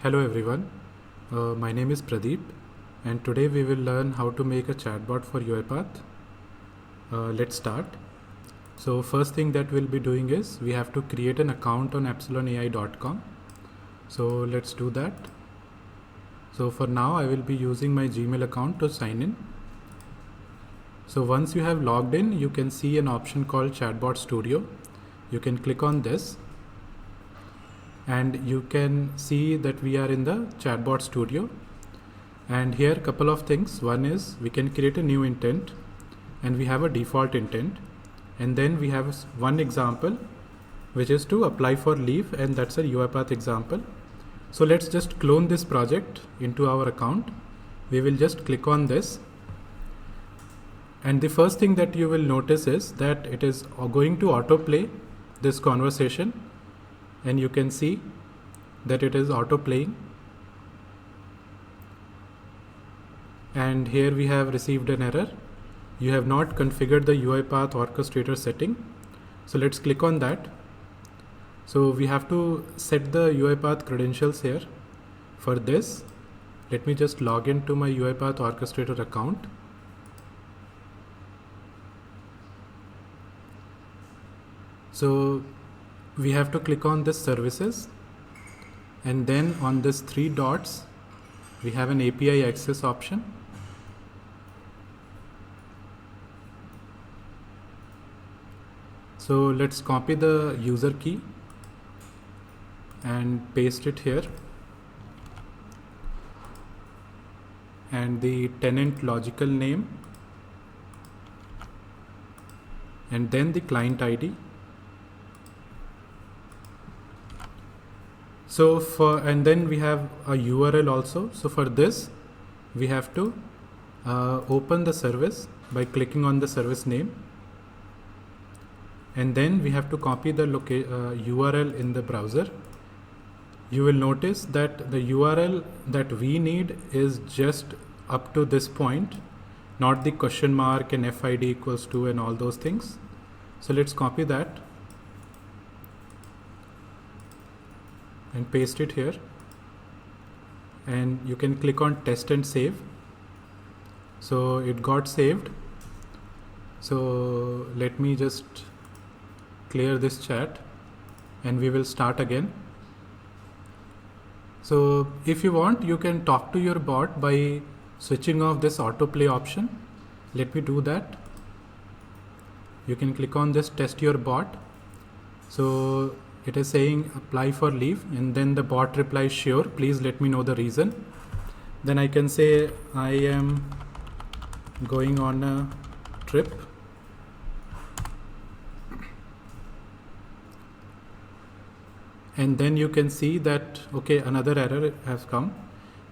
Hello everyone, my name is Pradeep and today we will learn how to make a chatbot for UiPath. Let's start. So first thing that we'll be doing is we have to create an account on epsilonai.com. So let's do that. So for now I will be using my Gmail account to sign in. So once you have logged in, you can see an option called Chatbot Studio. You can click on this and you can see that we are in the Chatbot Studio. And here a couple of things. One is we can create a new intent and we have a default intent. And then we have one example which is to apply for leave, and that's a UiPath example. So let's just clone this project into our account. We will just click on this. And the first thing that you will notice is that it is going to autoplay this conversation, and you can see that it is autoplaying. And here we have received an error. You have not configured the UiPath orchestrator setting. So let's click on that. So we have to set the UiPath credentials here. For this, let me just log into my UiPath orchestrator account. So we have to click on this services, and then on this 3 dots we have an API access option. So let's copy the user key and paste it here, and the tenant logical name, and then the client ID. And then we have a URL also. So for this, we have to open the service by clicking on the service name. And then we have to copy the URL in the browser. You will notice that the URL that we need is just up to this point, not the question mark and FID equals to and all those things. So let's copy that and paste it here, and you can click on test and save. So it got saved. So let me just clear this chat and we will start again. So if you want, you can talk to your bot by switching off this autoplay option. Let me do that. You can click on this test your bot. So it is saying apply for leave, and then the bot replies, sure, please let me know the reason. Then I can say I am going on a trip. And then you can see that, okay, another error has come.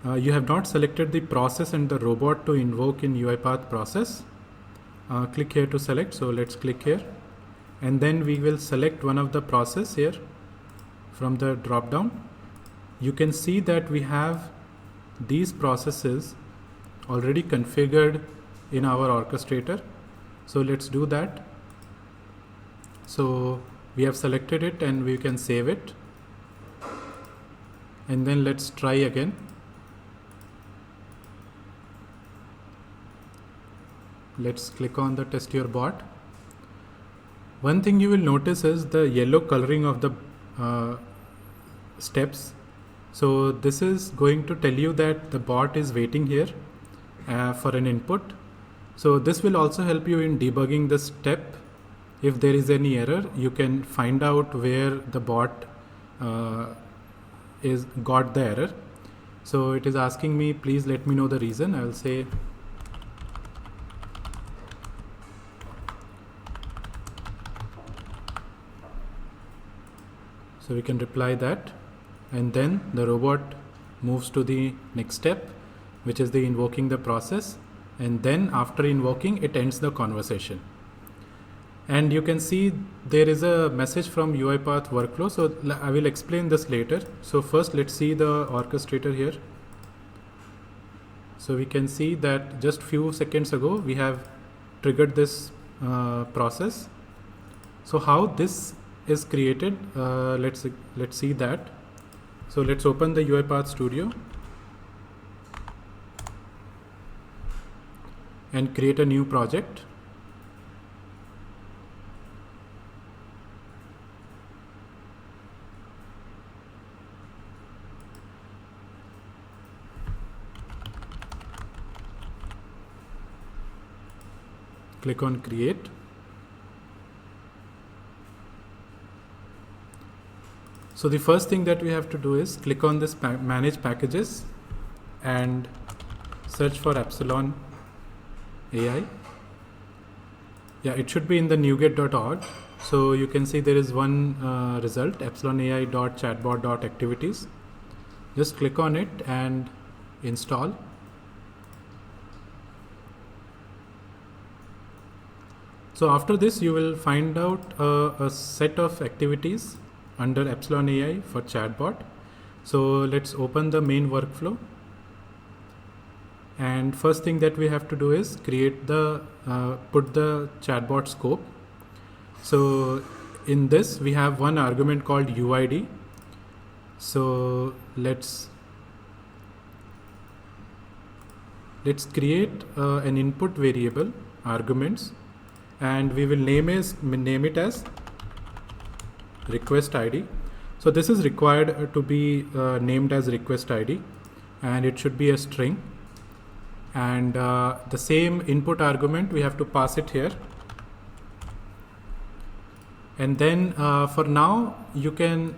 You have not selected the process and the robot to invoke in UiPath process. Click here to select. So let's click here. And then we will select one of the process here from the drop down. You can see that we have these processes already configured in our orchestrator. So let's do that. So we have selected it and we can save it. And then let's try again. Let's click on the test your bot. One thing you will notice is the yellow coloring of the steps. So this is going to tell you that the bot is waiting here for an input. So this will also help you in debugging the step. If there is any error, you can find out where the bot got the error. So it is asking me, please let me know the reason. I will say so we can reply that, and then the robot moves to the next step, which is the invoking the process, and then after invoking it ends the conversation. And you can see there is a message from UiPath workflow. So I will explain this later. So first let's see the orchestrator here. So we can see that just few seconds ago we have triggered this process. So how this is created, let's see that. So let's open the UiPath Studio and create a new project. Click on create. So the first thing that we have to do is click on this manage packages and search for Epsilon AI. Yeah, it should be in the NuGet.org. So you can see there is one result, epsilonai.chatbot.activities. Just click on it and install. So after this, you will find out a set of activities under Epsilon AI for chatbot. So let's open the main workflow. And first thing that we have to do is create the put the chatbot scope. So in this we have one argument called UID. So let's create an input variable arguments, and we will name it as request ID. So this is required to be named as request ID, and it should be a string. And the same input argument we have to pass it here. And then for now you can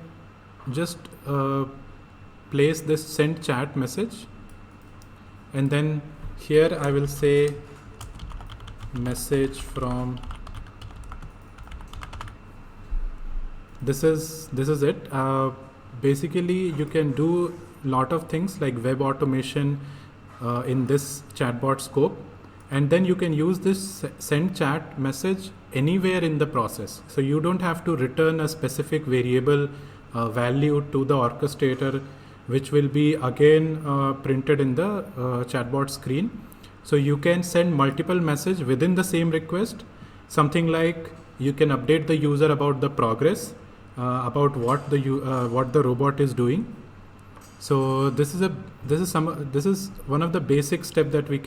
just place this send chat message, and then here I will say message from this is it. Basically you can do a lot of things like web automation in this chatbot scope, and then you can use this send chat message anywhere in the process. So you don't have to return a specific variable value to the orchestrator, which will be again printed in the chatbot screen. So you can send multiple messages within the same request. Something like you can update the user about the progress, about what the robot is doing. So this is one of the basic steps that we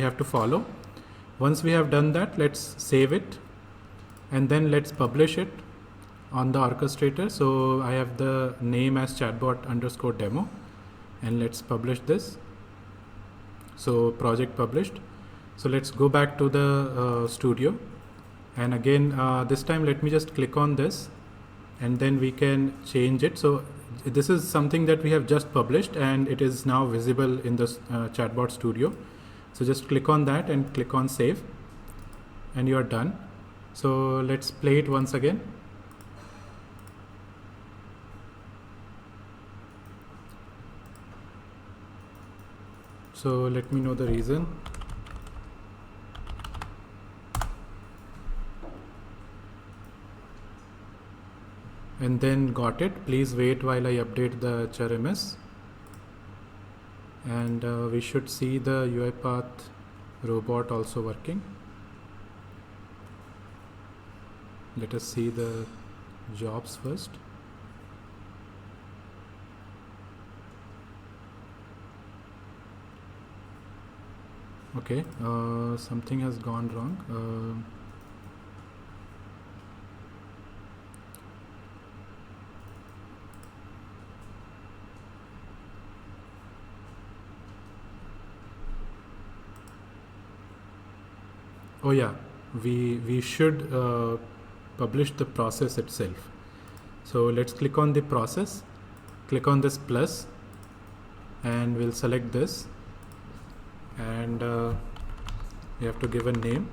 have to follow. Once we have done that, let's save it, and then let's publish it on the orchestrator. So I have the name as chatbot_demo, and let's publish this. So project published. So let's go back to the studio, and again this time let me just click on this, and then we can change it. So this is something that we have just published, and it is now visible in the chatbot studio. So just click on that and click on save, and you are done. So let's play it once again. So let me know the reason. And then got it. Please wait while I update the HRMS. And we should see the UiPath robot also working. Let us see the jobs first. Okay, something has gone wrong. Oh yeah, we should publish the process itself. So let's click on the process, click on this plus, and we'll select this, and we have to give a name,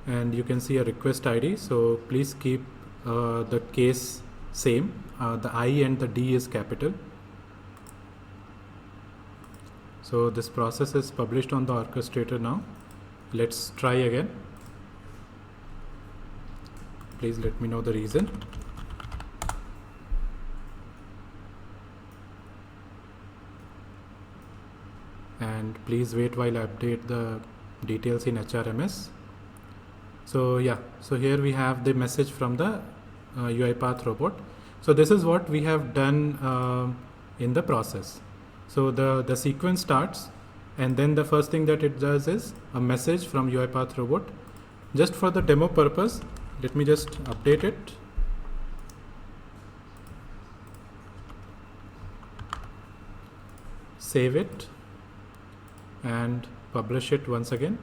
and you can see a request ID. So please keep the case same. The I and the D is capital. So this process is published on the orchestrator now. Let's try again. Please let me know the reason. And please wait while I update the details in HRMS. So yeah, so here we have the message from the UiPath robot. So this is what we have done in the process. So the sequence starts, and then the first thing that it does is a message from UiPath robot. Just for the demo purpose, let me just update it. Save it and publish it once again.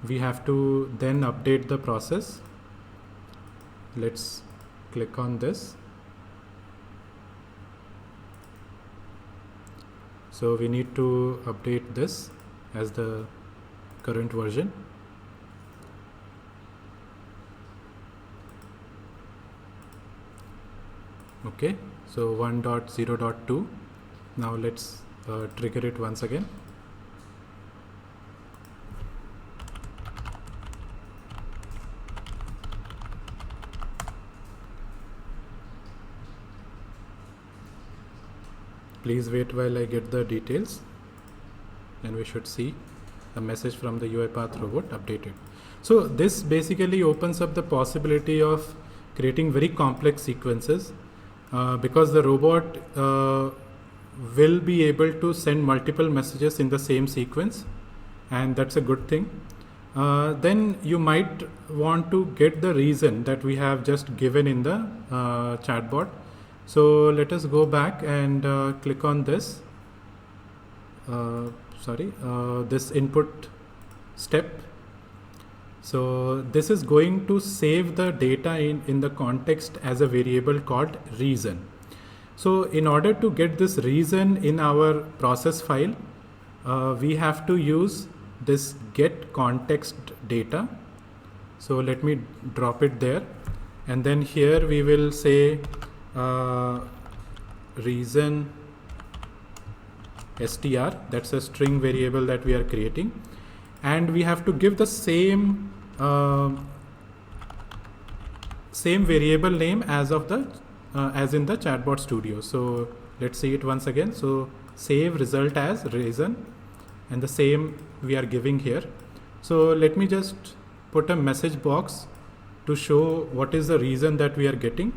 We have to then update the process. Let's click on this. So we need to update this as the current version. Okay, so 1.0.2. Now let's trigger it once again. Please wait while I get the details, and we should see a message from the UiPath robot updated. So this basically opens up the possibility of creating very complex sequences because the robot will be able to send multiple messages in the same sequence, and that's a good thing. Then you might want to get the reason that we have just given in the chatbot. So let us go back and click on this. This input step. So this is going to save the data in the context as a variable called reason. So in order to get this reason in our process file, we have to use this get context data. So let me drop it there, and then here we will say reason str, that's a string variable that we are creating, and we have to give the same variable name as of the as in the Chatbot Studio. So let's see it once again. So save result as reason, and the same we are giving here. So let me just put a message box to show what is the reason that we are getting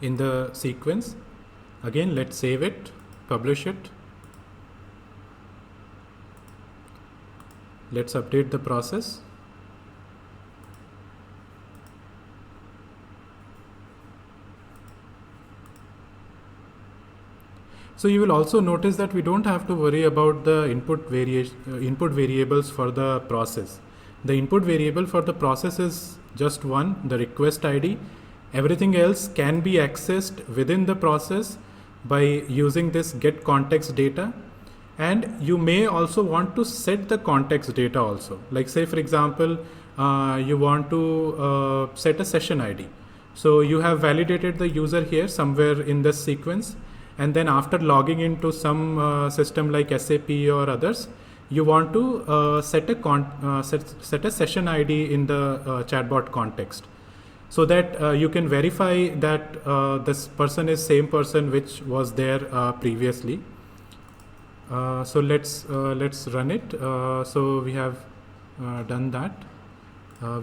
in the sequence. Again, let's save it, publish it. Let's update the process. So you will also notice that we don't have to worry about the input variables for the process. The input variable for the process is just one, the request ID. Everything else can be accessed within the process by using this get context data. And you may also want to set the context data also. Like say for example, you want to set a session ID. So you have validated the user here somewhere in this sequence, and then after logging into some system like SAP or others, you want to set a session ID in the chatbot context, so that you can verify that this person is same person which was there previously. So let's run it. So we have done that.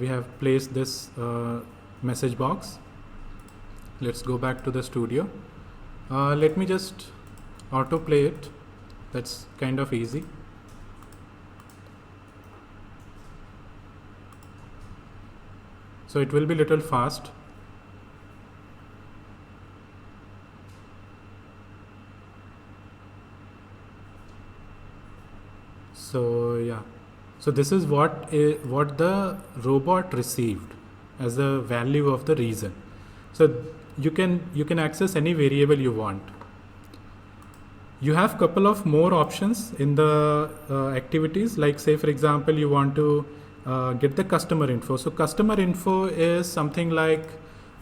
We have placed this message box. Let's go back to the studio. Let me just autoplay it. That's kind of easy. So it will be little fast. So yeah, so this is what the robot received as the value of the reason. So you can access any variable you want. You have couple of more options in the activities, like say for example you want to get the customer info. So customer info is something like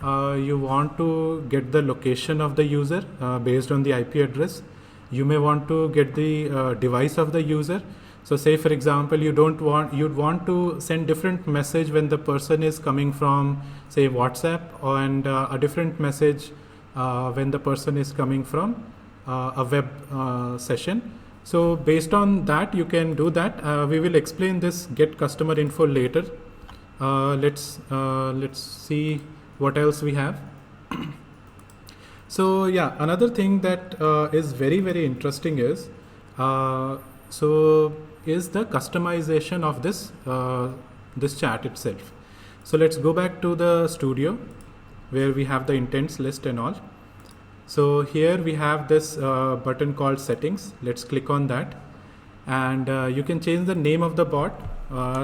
you want to get the location of the user based on the IP address. You may want to get the device of the user. So say for example you'd want to send different message when the person is coming from say WhatsApp, and a different message when the person is coming from a web session. So based on that, you can do that. We will explain this get customer info later. Let's see what else we have. So yeah, another thing that is very interesting is is the customization of this chat itself. So let's go back to the studio where we have the intents list and all. So here we have this button called settings. Let's click on that, and you can change the name of the bot.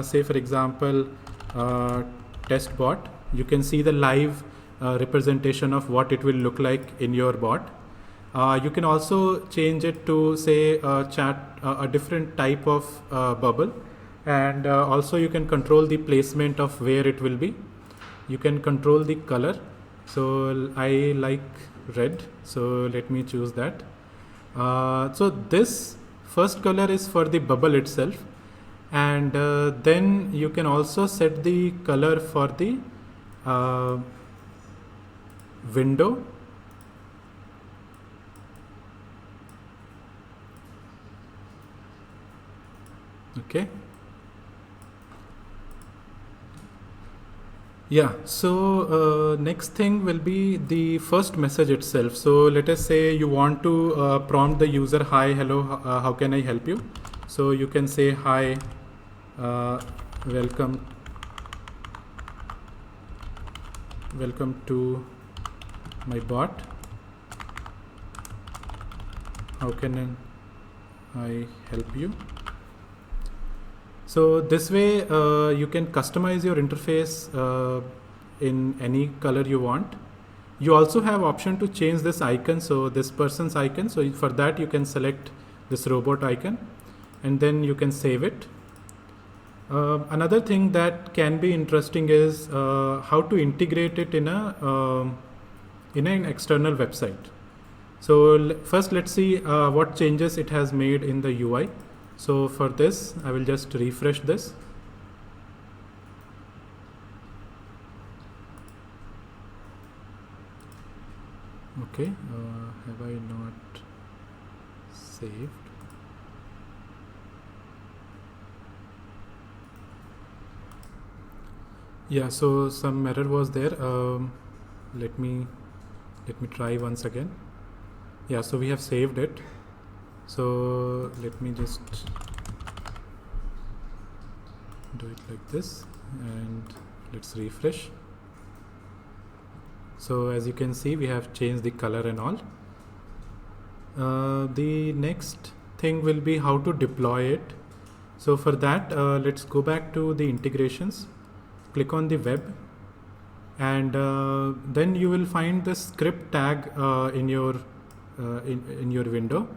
Say for example, test bot. You can see the live representation of what it will look like in your bot. You can also change it to say a different type of bubble, and also you can control the placement of where it will be. You can control the color. So I like red, so let me choose that. So this first color is for the bubble itself, and then you can also set the color for the window. Okay. Yeah, so next thing will be the first message itself. So let us say you want to prompt the user, hi, hello, how can I help you? So you can say, hi, welcome to my bot. How can I help you? So this way you can customize your interface in any color you want. You also have option to change this icon, so this person's icon. So for that you can select this robot icon and then you can save it. Another thing that can be interesting is how to integrate it in an external website. So first let's see what changes it has made in the UI. So for this, I will just refresh this. Okay, have I not saved? Yeah, so some error was there. Let me try once again. Yeah, so we have saved it. So let me just do it like this and let's refresh. So as you can see, we have changed the color and all. The next thing will be how to deploy it. So for that, let's go back to the integrations, click on the web, and then you will find the script tag in your window.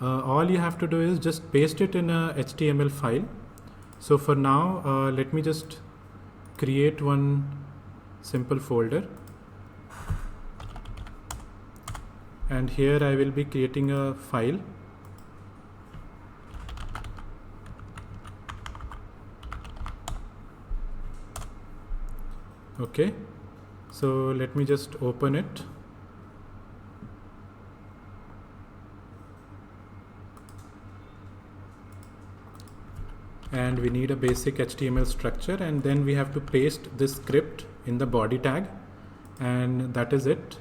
All you have to do is just paste it in a HTML file. So for now, let me just create one simple folder, and here I will be creating a file. Okay, so let me just open it. And we need a basic HTML structure, and then we have to paste this script in the body tag, and that is it.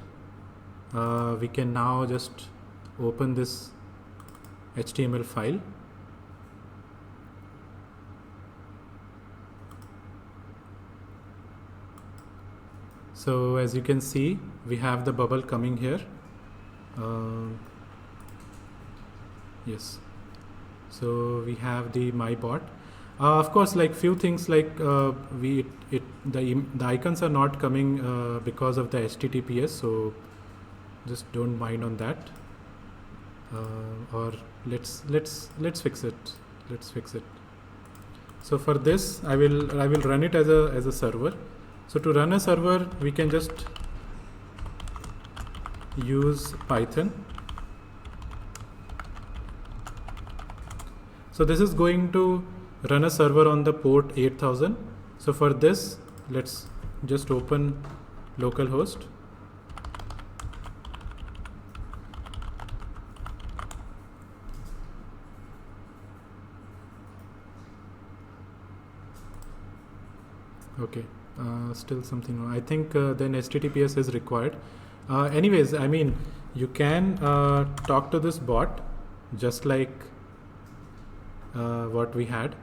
We can now just open this HTML file. So as you can see, we have the bubble coming here. Yes, so we have the my bot. Of course, like few things like the icons are not coming because of the HTTPS, so just don't mind on that. Or let's fix it. Let's fix it. So for this, I will run it as a server. So to run a server, we can just use Python. So this is going to run a server on the port 8000. So for this, let's just open localhost. Okay, still something wrong. I think then HTTPS is required. Anyways, I mean, you can talk to this bot just like what we had.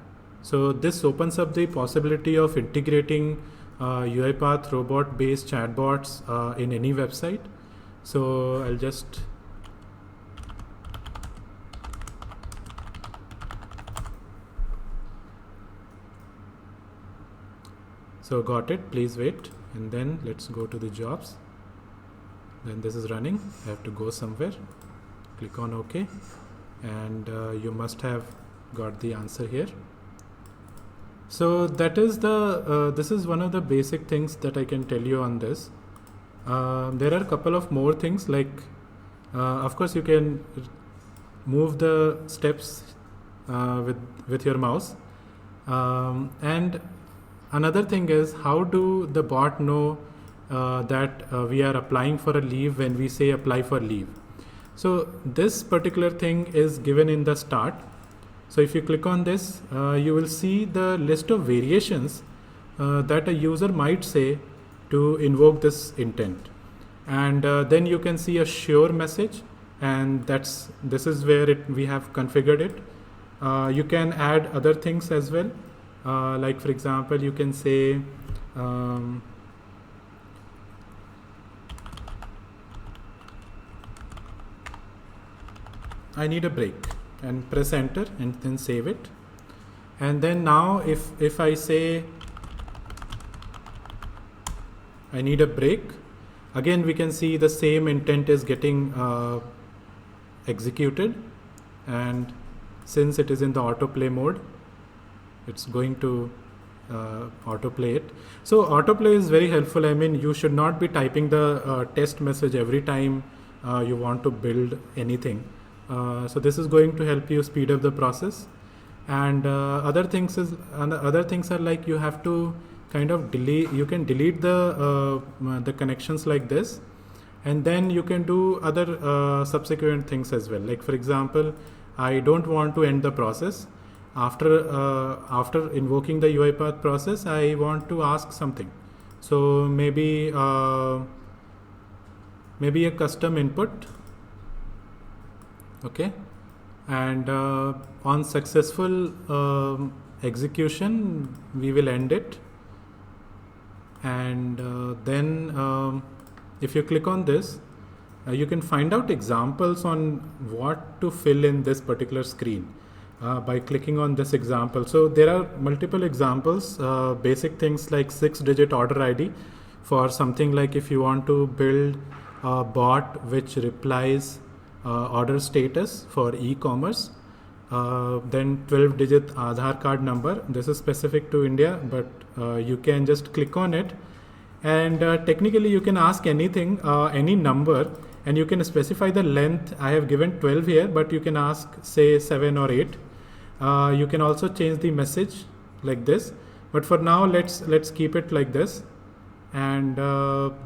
So this opens up the possibility of integrating UiPath robot based chatbots in any website. So I'll just got it, please wait, and then let's go to the jobs. Then this is running. I have to go somewhere, click on OK, and you must have got the answer here. So that is the this is one of the basic things that I can tell you on this. There are a couple of more things, like of course you can move the steps with your mouse, and another thing is, how do the bot know that we are applying for a leave when we say apply for leave? So this particular thing is given in the start. So if you click on this, you will see the list of variations that a user might say to invoke this intent. And then you can see a sure message, and this is where we have configured it. You can add other things as well. Like for example, you can say I need a break, and press enter and then save it. And then now if I say I need a break, again we can see the same intent is getting executed, and since it is in the autoplay mode, it's going to autoplay it. So autoplay is very helpful. I mean, you should not be typing the test message every time you want to build anything. So this is going to help you speed up the process. And other things are like, you have to kind of delete. You can delete the connections like this, and then you can do other subsequent things as well. Like for example, I don't want to end the process. After invoking the UiPath process, I want to ask something. So maybe a custom input. Okay, and on successful execution, we will end it. And then if you click on this, you can find out examples on what to fill in this particular screen by clicking on this example. So there are multiple examples, basic things like 6-digit order ID for something like if you want to build a bot which replies order status for e-commerce, then 12-digit Aadhaar card number. This is specific to India, but you can just click on it, and technically you can ask anything, any number, and you can specify the length. I have given 12 here, but you can ask say 7 or 8. You can also change the message like this, but for now let's keep it like this, and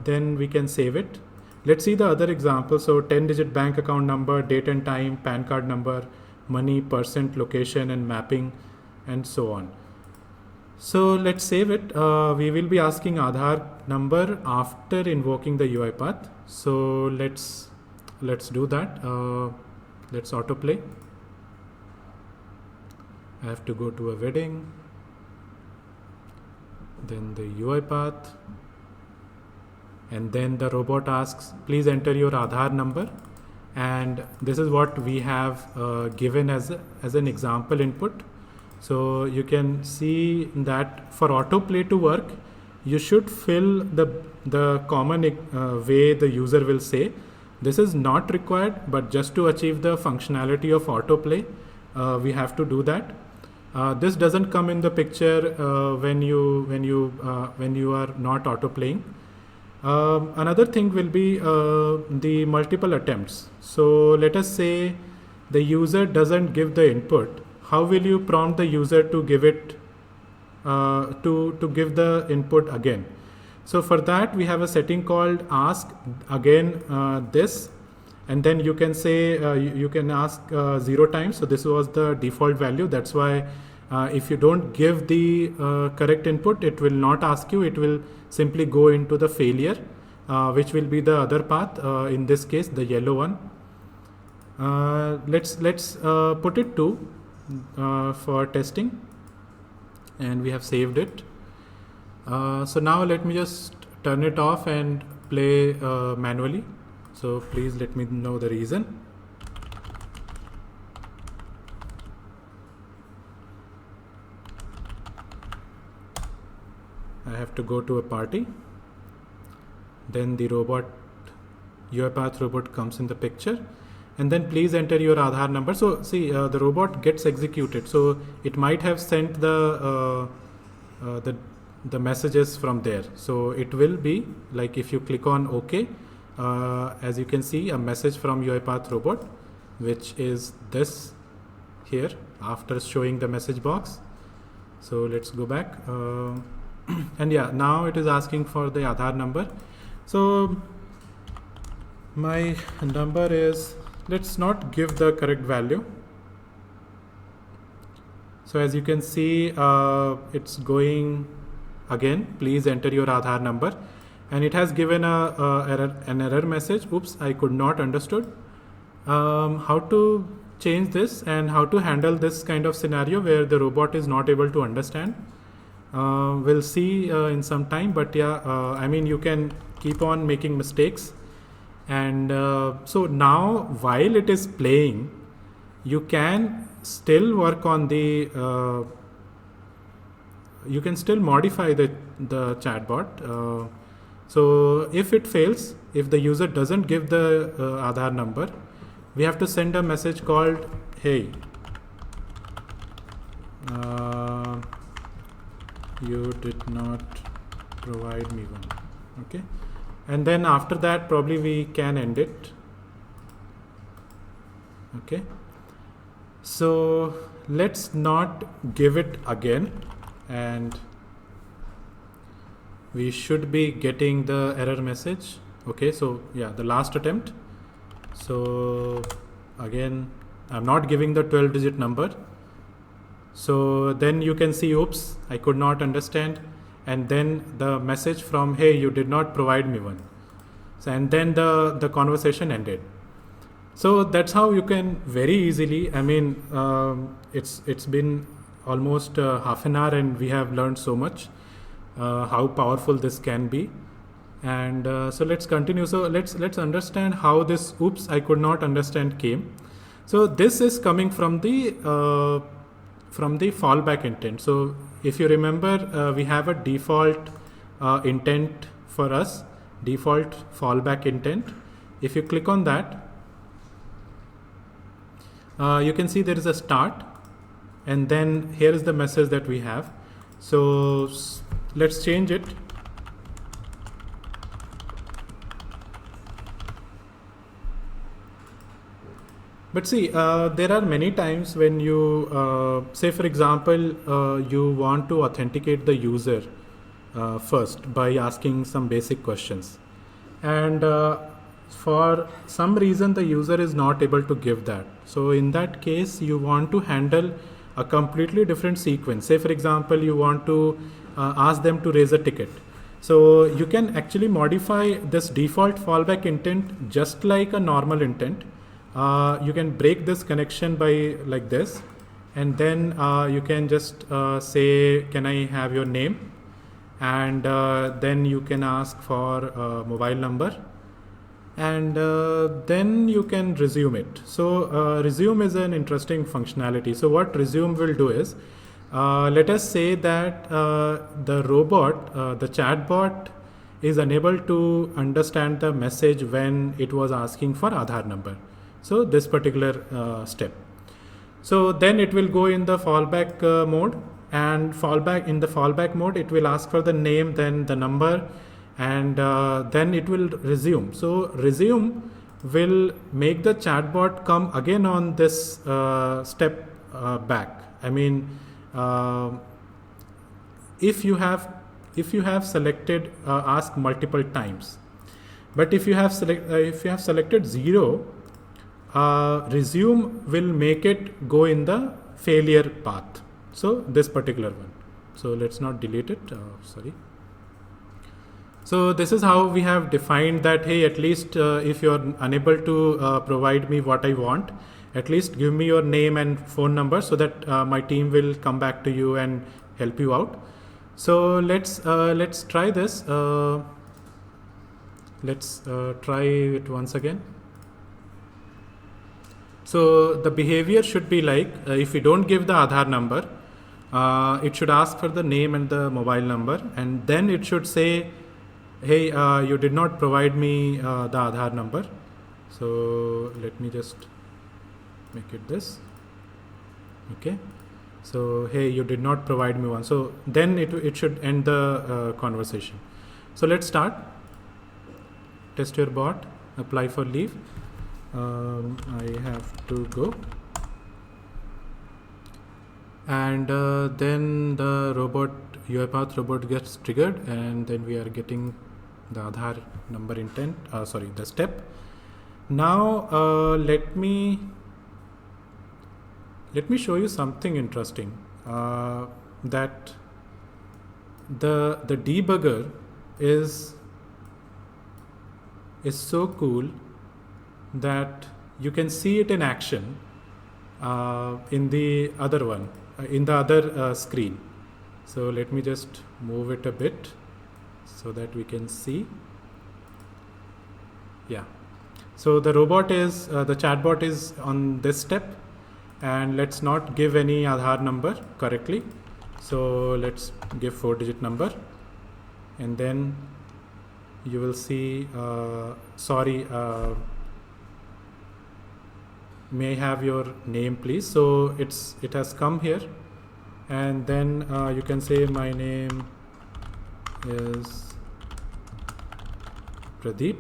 then we can save it. Let's see the other example. So 10-digit bank account number, date and time, PAN card number, money, percent, location, and mapping, and so on. So let's save it. We will be asking Aadhaar number after invoking the UiPath. So let's do that. Let's autoplay. I have to go to a wedding, then the UiPath, and then the robot asks, please enter your Aadhaar number. And this is what we have given as an example input. So you can see that for autoplay to work, you should fill the common way the user will say. This is not required, but just to achieve the functionality of autoplay, we have to do that. This doesn't come in the picture when you are not autoplaying. Another thing will be the multiple attempts. So let us say the user doesn't give the input. How will you prompt the user to give it to give the input again? So for that we have a setting called ask again this, and then you can say you can ask 0 times. So this was the default value. That's why If you don't give the correct input, it will not ask you, it will simply go into the failure, which will be the other path, in this case the yellow one. Let's put it to for testing, and we have saved it. So now let me just turn it off and play manually. So please let me know the reason. I have to go to a party, then the robot, UiPath robot comes in the picture, and then please enter your Aadhaar number. So see, the robot gets executed, so it might have sent the messages from there. So it will be like, if you click on OK, as you can see, a message from UiPath robot, which is this here after showing the message box. So let's go back. And yeah, now it is asking for the Aadhaar number. So my number is, let's not give the correct value. So as you can see, it's going again, please enter your Aadhaar number, and it has given an error message. Oops, I could not understood. How to change this and how to handle this kind of scenario where the robot is not able to understand, we'll see in some time. But yeah, I mean, you can keep on making mistakes, and so now while it is playing, you can still work on the you can still modify the chatbot. So if it fails, if the user doesn't give the Aadhaar number, we have to send a message called, hey, you did not provide me one. Okay, and then after that probably we can end it. Okay, so let's not give it again, and we should be getting the error message. Okay, so yeah, the last attempt. So again, I'm not giving the 12-digit number. So then you can see, oops, I could not understand, and then the message from, hey, you did not provide me one. So, and then the conversation ended. So that's how you can very easily, I mean, it's been almost half an hour and we have learned so much how powerful this can be. And so let's continue. So let's understand how this oops, I could not understand came. So this is coming from the fallback intent. So if you remember, we have a default intent for us, default fallback intent. If you click on that, you can see there is a start, and then here is the message that we have. So let's change it. But see, there are many times when you, say for example, you want to authenticate the user first by asking some basic questions. And for some reason, the user is not able to give that. So in that case, you want to handle a completely different sequence. Say for example, you want to ask them to raise a ticket. So you can actually modify this default fallback intent just like a normal intent. You can break this connection by like this, and then you can just say, can I have your name? And then you can ask for a mobile number, and then you can resume it. So resume is an interesting functionality. So what resume will do is, let us say that the robot, the chatbot is unable to understand the message when it was asking for Aadhaar number. So this particular step. So then it will go in the fallback mode, and in the fallback mode, it will ask for the name, then the number, and then it will resume. So resume will make the chatbot come again on this step back. I mean, if you have selected ask multiple times, but if you have selected 0, resume will make it go in the failure path. So this particular one. So let's not delete it. Sorry. So this is how we have defined that, hey, at least if you're unable to provide me what I want, at least give me your name and phone number so that my team will come back to you and help you out. So let's try this. Let's try it once again. So the behavior should be like, if we don't give the Aadhaar number, it should ask for the name and the mobile number, and then it should say, hey, you did not provide me the Aadhaar number. So let me just make it this. Okay. So, hey, you did not provide me one. So then it should end the conversation. So let's start. Test your bot, apply for leave. I have to go. And then the robot, UiPath robot gets triggered, and then we are getting the Aadhaar number intent, the step. Now let me show you something interesting, that the debugger is so cool that you can see it in action in the other one, in the other screen. So let me just move it a bit so that we can see. Yeah. So the robot is, the chatbot is on this step, and let's not give any Aadhaar number correctly. So let's give 4-digit number, and then you will see, may I have your name please. So it has come here, and then you can say my name is Pradeep,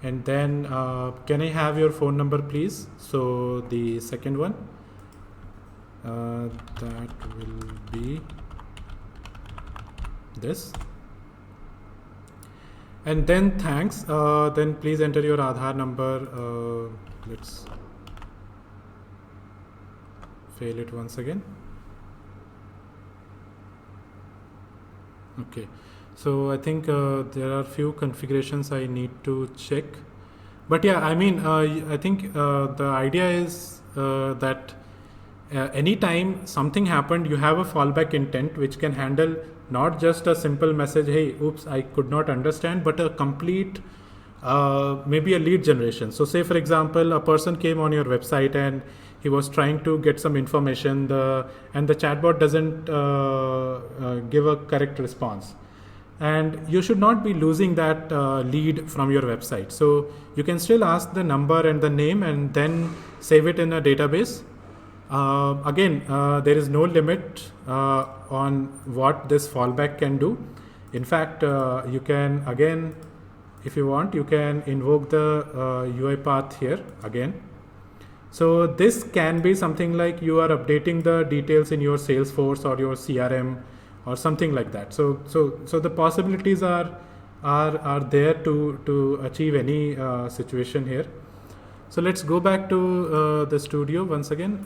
and then can I have your phone number please. So the second one, that will be this, and then thanks, then please enter your Aadhaar number. Let's fail it once again. Okay, so I think there are few configurations I need to check, but yeah, I mean, I think the idea is that anytime something happened, you have a fallback intent which can handle not just a simple message, hey, oops, I could not understand, but a complete, maybe a lead generation. So say for example, a person came on your website and he was trying to get some information, and the chatbot doesn't give a correct response. And you should not be losing that lead from your website. So you can still ask the number and the name and then save it in a database. Again, there is no limit on what this fallback can do. In fact, you can, again, if you want, you can invoke the UiPath here again. So this can be something like you are updating the details in your Salesforce or your CRM or something like that. So the possibilities are there to achieve any situation here. So let's go back to the studio once again.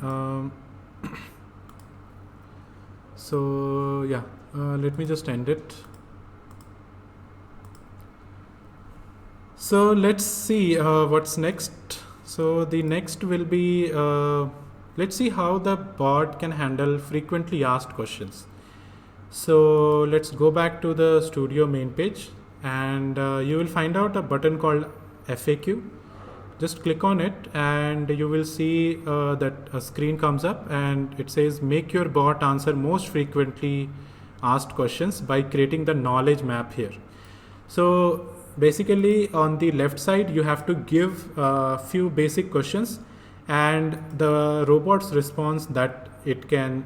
So yeah, let me just end it. So let's see what's next. So the next will be, let's see how the bot can handle frequently asked questions. So let's go back to the studio main page, and you will find out a button called FAQ. Just click on it and you will see that a screen comes up and it says make your bot answer most frequently asked questions by creating the knowledge map here. So basically on the left side you have to give a few basic questions and the robot's response that it can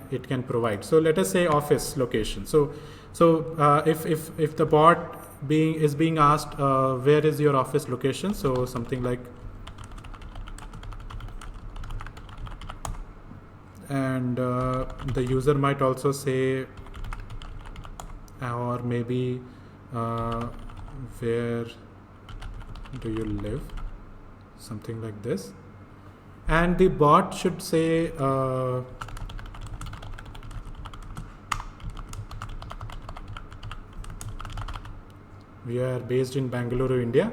provide. So let us say office location. So if the bot is being asked where is your office location, so something like, and the user might also say, or maybe where do you live, something like this. and the bot should say we are based in Bangalore, India,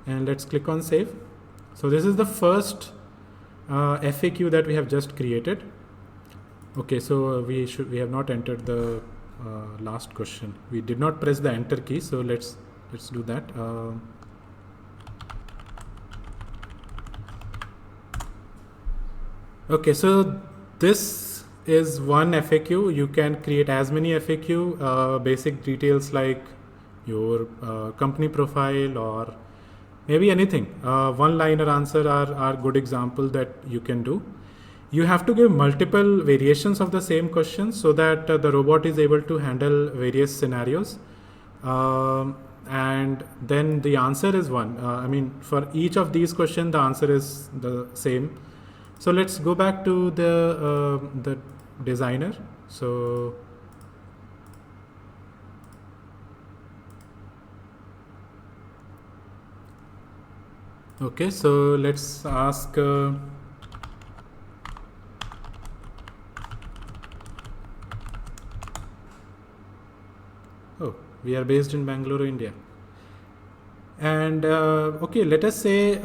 and let's click on save. So this is the first FAQ that we have just created. Okay, so we have not entered the last question. We did not press the enter key, so let's do that. Okay, so this is one FAQ. You can create as many FAQ, basic details like your company profile or maybe anything. One-liner answer are good example that you can do. You have to give multiple variations of the same question so that the robot is able to handle various scenarios. And then the answer is one. I mean, for each of these questions, the answer is the same. So let's go back to the designer. So okay, so let's ask oh, we are based in Bangalore, India. And okay, let us say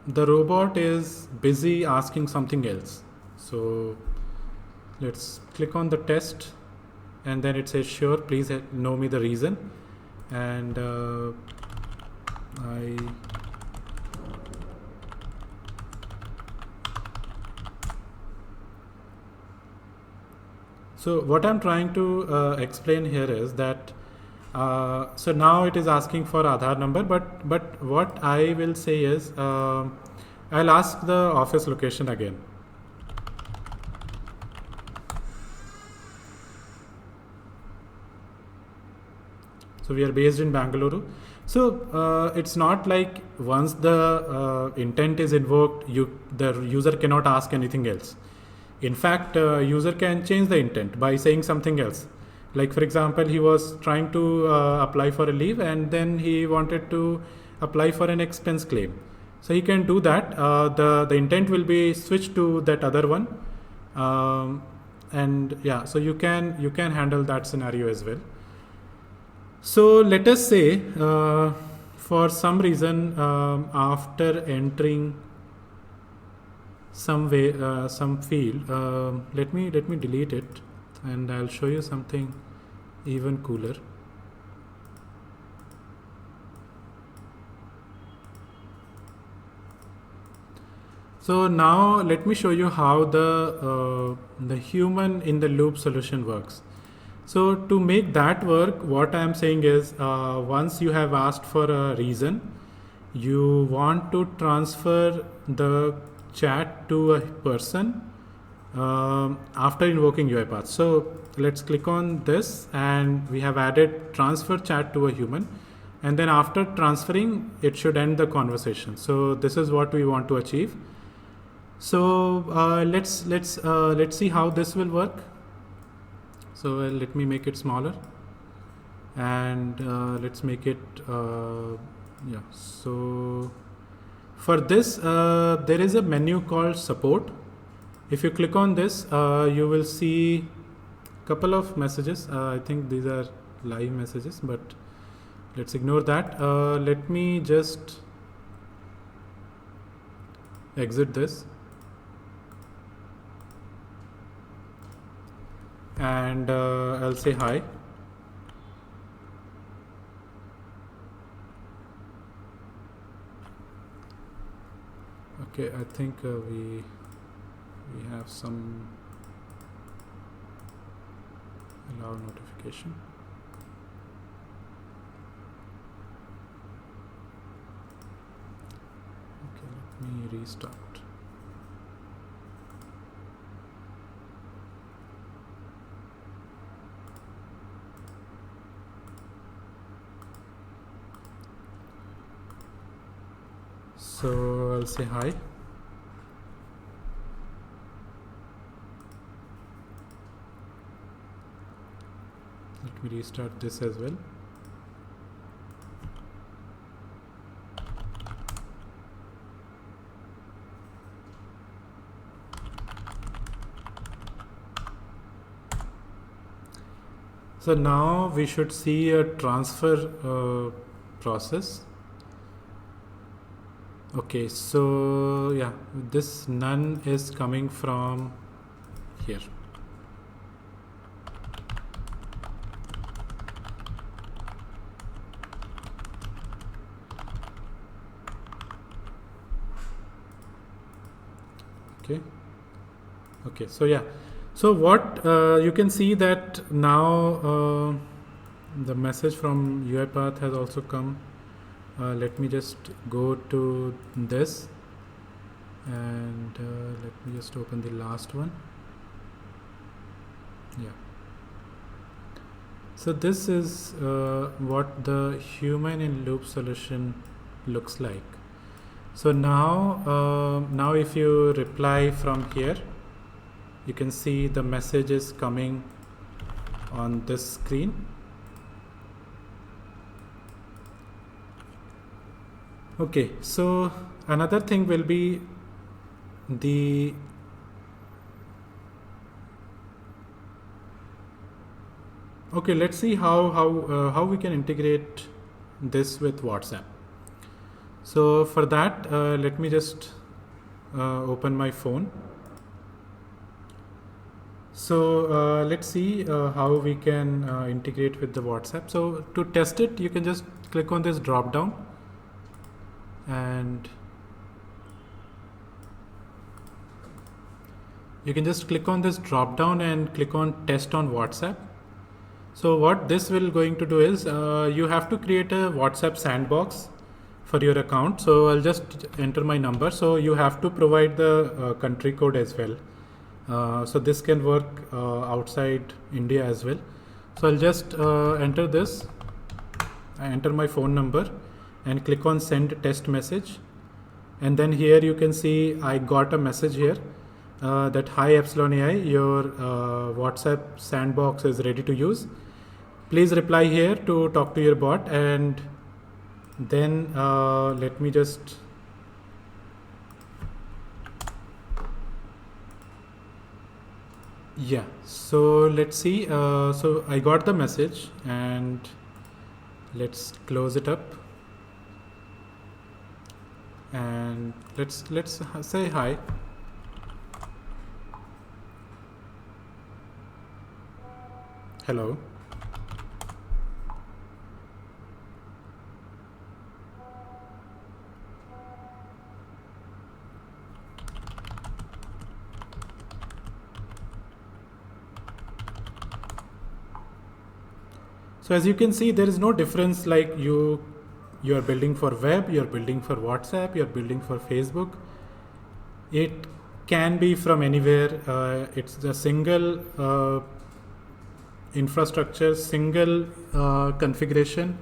the robot is busy asking something else. So let's click on the test, and then it says sure, please know me the reason. And so what I'm trying to explain here is that so now it is asking for Aadhaar number, but what I will say is I'll ask the office location again. So we are based in Bangalore. So it's not like once the intent is invoked, the user cannot ask anything else. In fact, user can change the intent by saying something else. Like for example, he was trying to apply for a leave, and then he wanted to apply for an expense claim. So he can do that. The intent will be switched to that other one, and yeah, so you can handle that scenario as well. So let us say for some reason after entering some field, let me delete it, and I'll show you something even cooler. So now let me show you how the human in the loop solution works. So to make that work, what I am saying is once you have asked for a reason, you want to transfer the chat to a person after invoking UiPath. So let's click on this, and we have added transfer chat to a human, and then after transferring, it should end the conversation. So this is what we want to achieve. So let's see how this will work. So let me make it smaller, and let's make it yeah. So for this there is a menu called support. If you click on this, you will see a couple of messages. I think these are live messages, but let's ignore that. Let me just exit this, and I'll say hi. Okay, I think we have some allow notification. Okay, let me restart. So I'll say hi. Let me restart this as well. So now we should see a transfer process. Okay, so yeah, this none is coming from here. Okay. Okay, so yeah, so what you can see that now the message from UiPath has also come. Let me just go to this, and let me just open the last one. Yeah. So this is what the human in loop solution looks like. So now if you reply from here, you can see the message is coming on this screen. Okay, so another thing will be the okay, let's see how we can integrate this with WhatsApp. So for that, let me just open my phone. So let's see how we can integrate with the WhatsApp. So to test it, you can just click on this drop down, and you can just click on this drop down and click on test on WhatsApp. So what this will going to do is you have to create a WhatsApp sandbox for your account. So I'll just enter my number. So you have to provide the country code as well. So this can work outside India as well. So I'll just enter this. I enter my phone number and click on send test message. And then here you can see I got a message here that hi Epsilon AI, your WhatsApp sandbox is ready to use. Please reply here to talk to your bot, and then let me just yeah, so let's see. So I got the message, and let's close it up, and let's say hi. Hello. So as you can see, there is no difference, like you are building for web, you're building for WhatsApp, you're building for Facebook. It can be from anywhere. It's a single infrastructure, single configuration,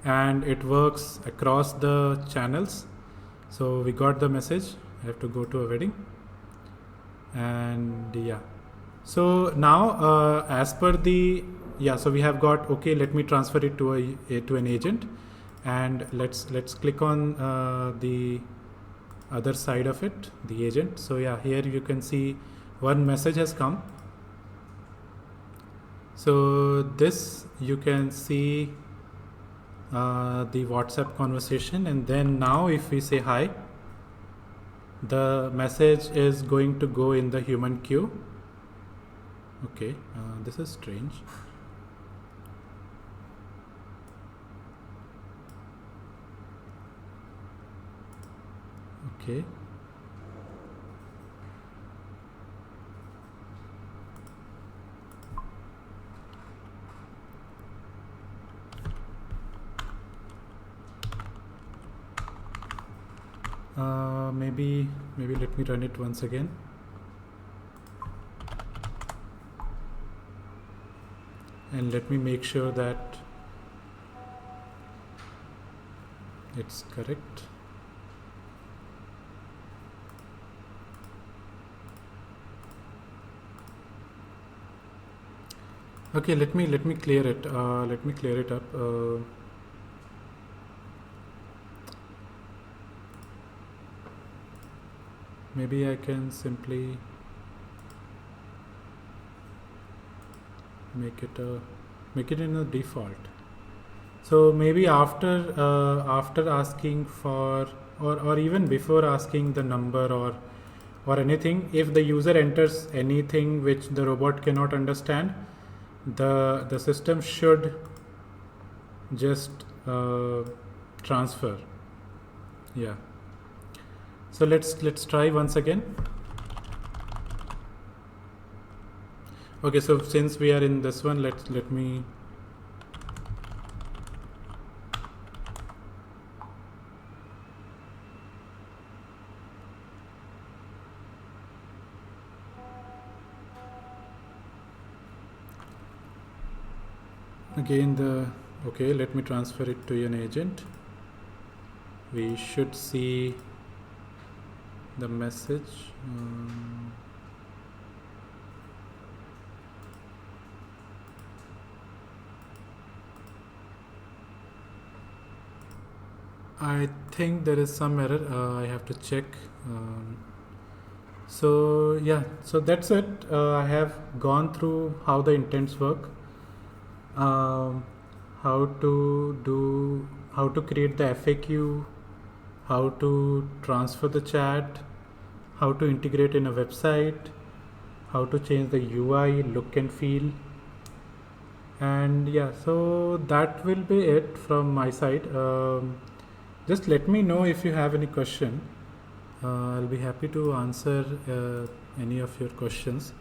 and it works across the channels. So we got the message. I have to go to a wedding, and yeah. So now as per the so we have got, okay, let me transfer it to an agent, and let's click on the other side of it, the agent. So yeah, here you can see one message has come. So this you can see the WhatsApp conversation, and then now if we say hi, the message is going to go in the human queue. Okay, this is strange. Okay. Maybe let me run it once again. And let me make sure that it's correct. Okay, let me clear it. Let me clear it up. Maybe I can simply make it a Make it in a default. So maybe after asking for, or even before asking the number or anything, if the user enters anything which the robot cannot understand, the system should just transfer. Yeah. So let's try once again. Okay, so since we are in this one, let me again okay, let me transfer it to an agent. We should see the message. I think there is some error. I have to check. So yeah, so that's it. I have gone through how the intents work, how to create the FAQ, how to transfer the chat, how to integrate in a website, how to change the UI look and feel. And yeah, so that will be it from my side. Just let me know if you have any question. I'll be happy to answer any of your questions.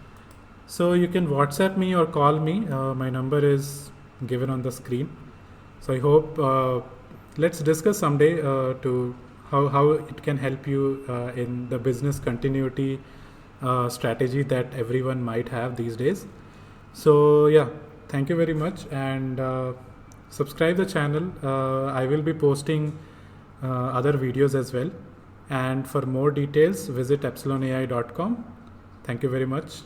So you can WhatsApp me or call me. My number is given on the screen. So I hope let's discuss someday to how it can help you in the business continuity strategy that everyone might have these days. So yeah, thank you very much, and subscribe the channel. I will be posting other videos as well. And for more details, visit epsilonai.com. Thank you very much.